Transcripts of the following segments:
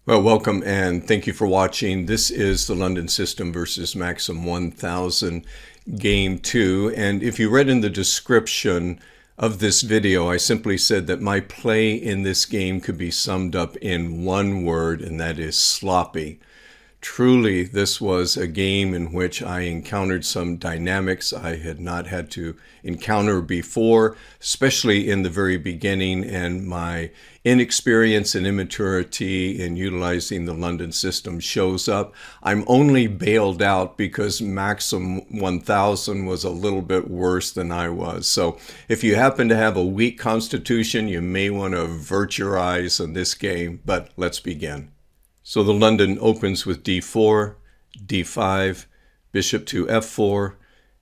Well, welcome and thank you for watching. This is the London System versus Maxim 1000 Game 2. And if you read in the description of this video, I simply said that my play in this game could be summed up in one word, and that is sloppy. Truly, this was a game in which I encountered some dynamics I had not had to encounter before, especially in the very beginning, and my inexperience and immaturity in utilizing the London system shows up. I'm only bailed out because Maxim 1000 was a little bit worse than I was. So if you happen to have a weak constitution, you may want to avert your eyes on this game, but let's begin. So the London opens with d4, d5, bishop to f4,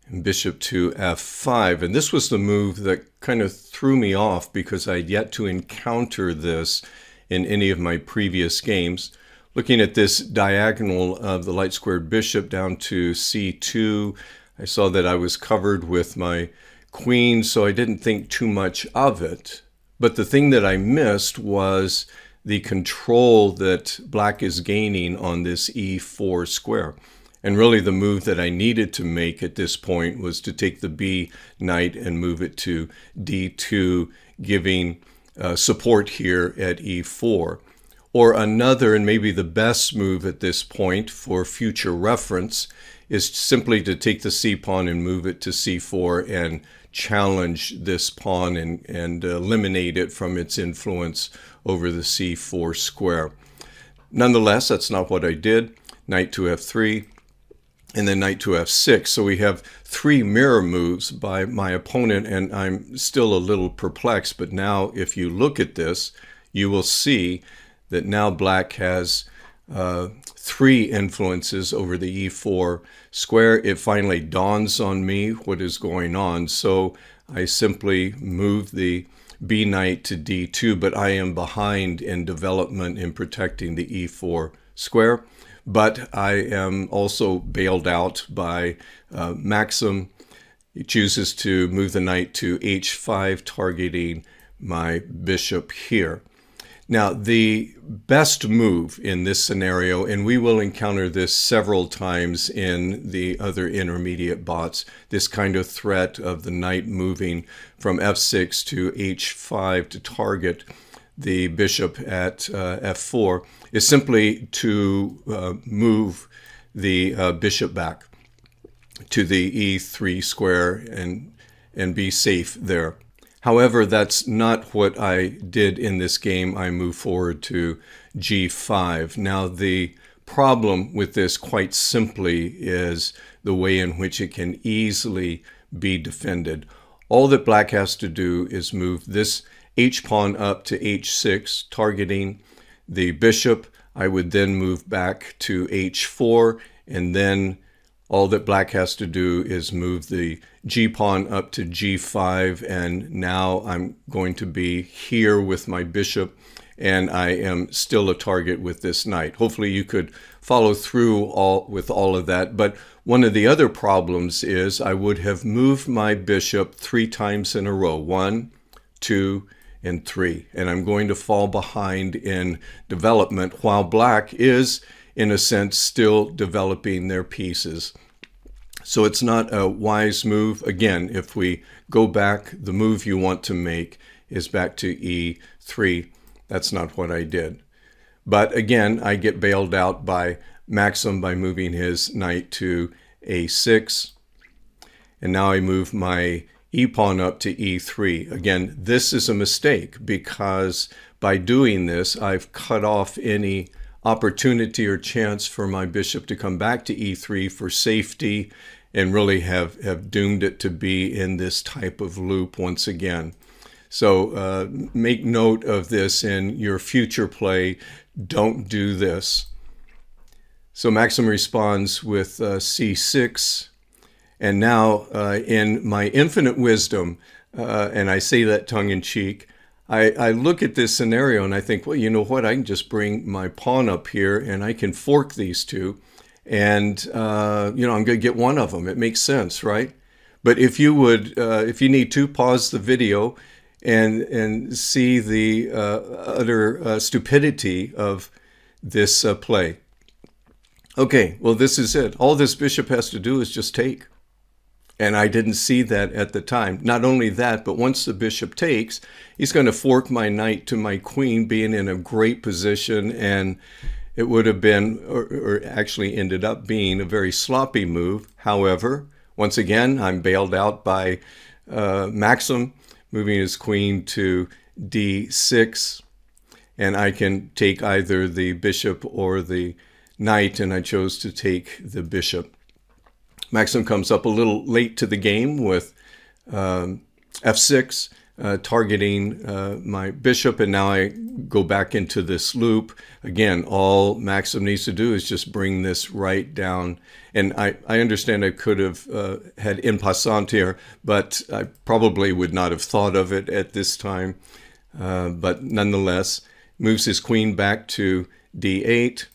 and bishop to f5. And this was the move that kind of threw me off because I'd yet to encounter this in any of my previous games. Looking at this diagonal of the light squared bishop down to c2, I saw that I was covered with my queen, so I didn't think too much of it. But the thing that I missed was the control that black is gaining on this e4 square. And really the move that I needed to make at this point was to take the b knight and move it to d2, giving support here at e4. Or another, and maybe the best move at this point for future reference, is simply to take the c pawn and move it to c4 and challenge this pawn and eliminate it from its influence over the c4 square. Nonetheless, that's not what I did. Knight to f3 and then knight to f6. So we have three mirror moves by my opponent, and I'm still a little perplexed. But now if you look at this, you will see that now black has three influences over the e4 square. It finally dawns on me what is going on. So I simply move the b knight to d2, but I am behind in development in protecting the e4 square. But I am also bailed out by Maxim. He chooses to move the knight to h5, targeting my bishop here. Now, the best move in this scenario, and we will encounter this several times in the other intermediate bots, this kind of threat of the knight moving from f6 to h5 to target the bishop at f4, is simply to move the bishop back to the e3 square and be safe there. However, that's not what I did in this game. I move forward to g5. Now, the problem with this, quite simply, is the way in which it can easily be defended. All that black has to do is move this h-pawn up to h6, targeting the bishop. I would then move back to h4, and then all that black has to do is move the g-pawn up to g5, and now I'm going to be here with my bishop, and I am still a target with this knight. Hopefully you could follow through with all of that, but one of the other problems is I would have moved my bishop 3 times in a row, 1, 2, and 3, and I'm going to fall behind in development while black is, in a sense, still developing their pieces. So it's not a wise move. Again, if we go back, the move you want to make is back to e3. That's not what I did. But again, I get bailed out by Maxim by moving his knight to a6. And now I move my e-pawn up to e3. Again, this is a mistake because by doing this, I've cut off any opportunity or chance for my bishop to come back to e3 for safety, and really have doomed it to be in this type of loop once again. So make note of this in your future play. Don't do this. So Maxim responds with c6, and now in my infinite wisdom, and I say that tongue-in-cheek, I look at this scenario and I think, well, you know what? I can just bring my pawn up here and I can fork these two, and I'm going to get one of them. It makes sense, right? But if you would, if you need to, pause the video and see the utter stupidity of this play. Okay, well, this is it. All this bishop has to do is just take. And I didn't see that at the time. Not only that, but once the bishop takes, he's going to fork my knight to my queen, being in a great position. And it would have been, or actually ended up being, a very sloppy move. However, once again, I'm bailed out by Maxim, moving his queen to d6. And I can take either the bishop or the knight, and I chose to take the bishop. Maxim comes up a little late to the game with f6, targeting my bishop, and now I go back into this loop. Again, all Maxim needs to do is just bring this right down. And I understand I could have had en passant here, but I probably would not have thought of it at this time. But nonetheless, moves his queen back to d8.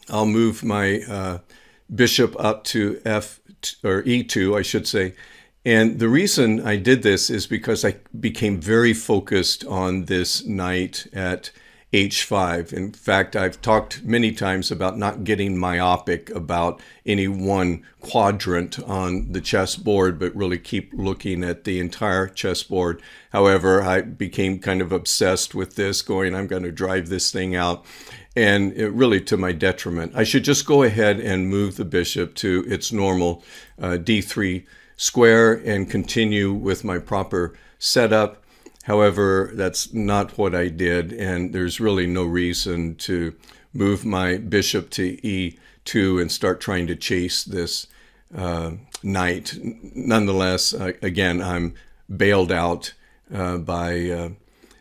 I'll move my bishop up to e2, I should say. And the reason I did this is because I became very focused on this knight at h5. In fact, I've talked many times about not getting myopic about any one quadrant on the chessboard, but really keep looking at the entire chessboard. However, I became kind of obsessed with this, going, I'm going to drive this thing out. And it really to my detriment. I should just go ahead and move the bishop to its normal d3 square and continue with my proper setup. However, that's not what I did, and there's really no reason to move my bishop to e2 and start trying to chase this knight. Nonetheless, again, I'm bailed out by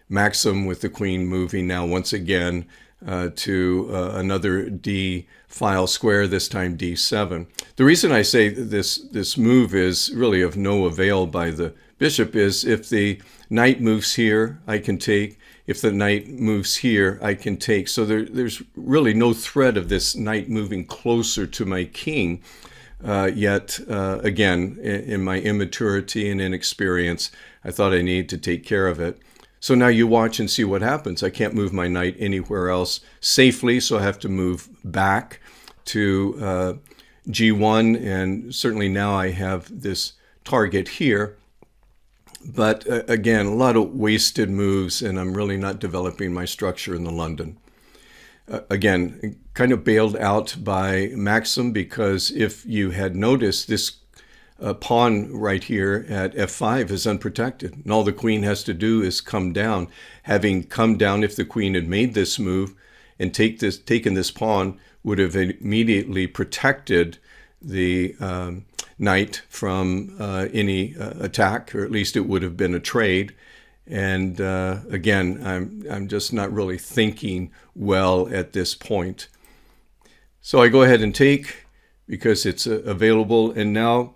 Maxim with the queen moving now once again to another d file square, this time d7. The reason I say this move is really of no avail by the bishop is if the knight moves here, I can take. If the knight moves here, I can take. So there's really no threat of this knight moving closer to my king. Yet, again, in my immaturity and inexperience, I thought I needed to take care of it. So now you watch and see what happens. I can't move my knight anywhere else safely, so I have to move back to g1, and certainly now I have this target here. But again, a lot of wasted moves, and I'm really not developing my structure in the London. Again, kind of bailed out by Maxim, because if you had noticed, this pawn right here at f5 is unprotected, and all the queen has to do is come down. Having come down, if the queen had made this move and taken this pawn, would have immediately protected the knight from any attack, or at least it would have been a trade. And again, I'm just not really thinking well at this point. So I go ahead and take because it's available, and now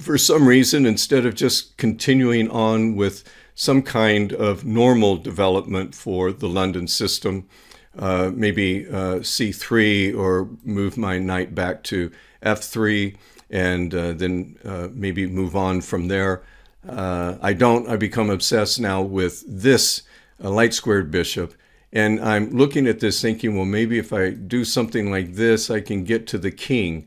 for some reason, instead of just continuing on with some kind of normal development for the London system, maybe c3, or move my knight back to f3, and then maybe move on from there. I become obsessed now with this light squared bishop, and I'm looking at this thinking, well, maybe if I do something like this, I can get to the king.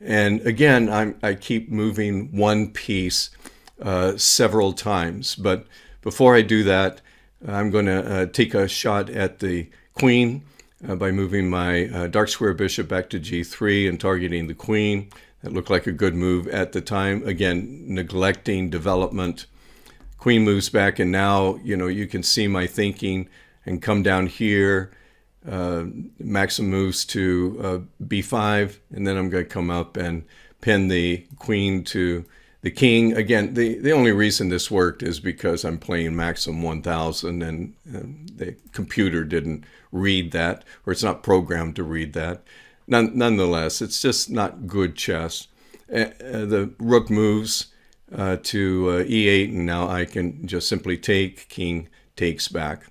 And again, I keep moving one piece several times. But before I do that, I'm going to take a shot at the queen by moving my dark square bishop back to g3 and targeting the queen. That looked like a good move at the time. Again, neglecting development. Queen moves back, and now you can see my thinking and come down here. Maxim moves to b5, and then I'm going to come up and pin the queen to the king. Again, the only reason this worked is because I'm playing Maxim 1000, and the computer didn't read that, or it's not programmed to read that. Nonetheless, it's just not good chess. The rook moves to e8, and now I can just simply take. King takes back.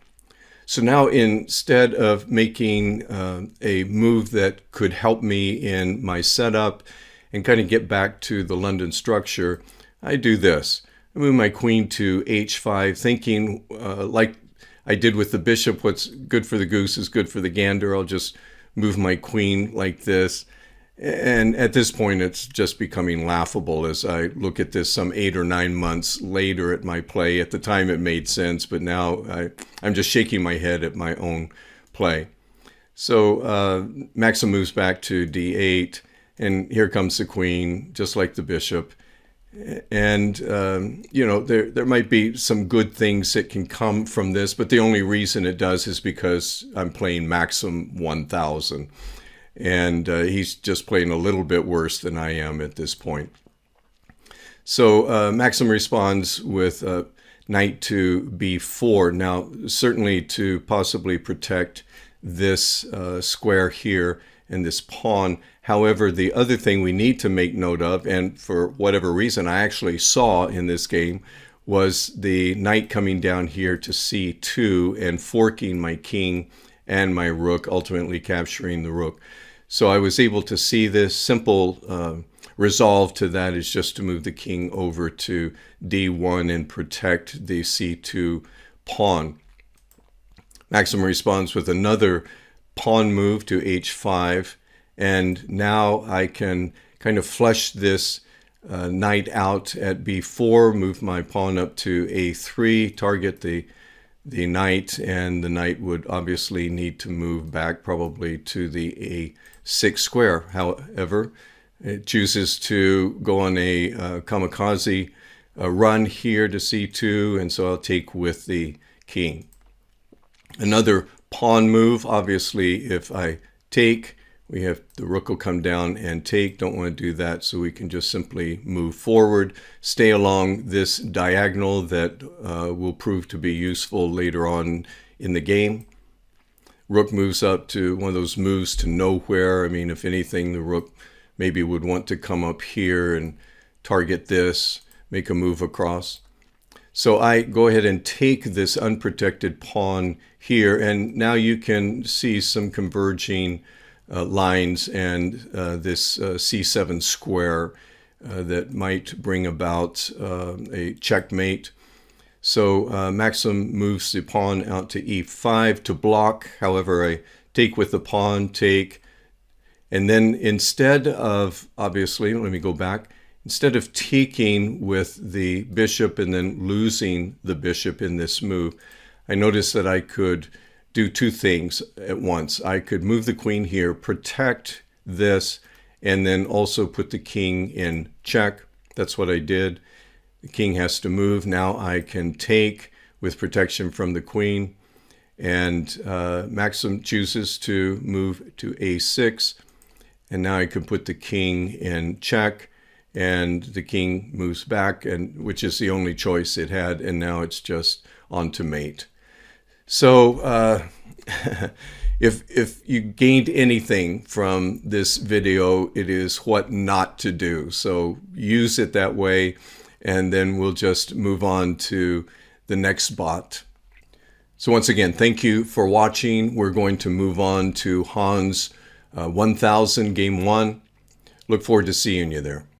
So now, instead of making a move that could help me in my setup and kind of get back to the London structure, I do this. I move my queen to h5, thinking like I did with the bishop. What's good for the goose is good for the gander. I'll just move my queen like this. And at this point, it's just becoming laughable as I look at this some 8 or 9 months later at my play. At the time, it made sense, but now I'm just shaking my head at my own play. So Maxim moves back to d8, and here comes the queen, just like the bishop. And, you know, there might be some good things that can come from this, but the only reason it does is because I'm playing Maxim 1000. And he's just playing a little bit worse than I am at this point. So Maxim responds with knight to b4. Now, certainly to possibly protect this square here and this pawn. However, the other thing we need to make note of, and for whatever reason I actually saw in this game, was the knight coming down here to c2 and forking my king and my rook, ultimately capturing the rook. So I was able to see this. Simple resolve to that is just to move the king over to d1 and protect the c2 pawn. Maxim responds with another pawn move to h5, and now I can kind of flush this knight out at b4, move my pawn up to a3, target the knight, and the knight would obviously need to move back probably to the a6 square. However, it chooses to go on a kamikaze run here to c2, and so I'll take with the king. Another pawn move, obviously, if I take, we have the rook will come down and take. Don't want to do that, so we can just simply move forward, stay along this diagonal that will prove to be useful later on in the game. Rook moves up to one of those moves to nowhere. I mean, if anything, the rook maybe would want to come up here and target this, make a move across. So I go ahead and take this unprotected pawn here, and now you can see some converging lines and this c7 square that might bring about a checkmate. So Maxim moves the pawn out to e5 to block. However, I take with the pawn, take, and then instead of, obviously, let me go back, instead of taking with the bishop and then losing the bishop in this move, I noticed that I could do two things at once. I could move the queen here, protect this, and then also put the king in check. That's what I did. The king has to move. Now I can take with protection from the queen. And Maxim chooses to move to a6. And now I can put the king in check. And the king moves back, and which is the only choice it had. And now it's just on to mate. So if you gained anything from this video, it is what not to do. So use it that way, and then we'll just move on to the next spot. So once again, thank you for watching. We're going to move on to Hans 1000 Game 1. Look forward to seeing you there.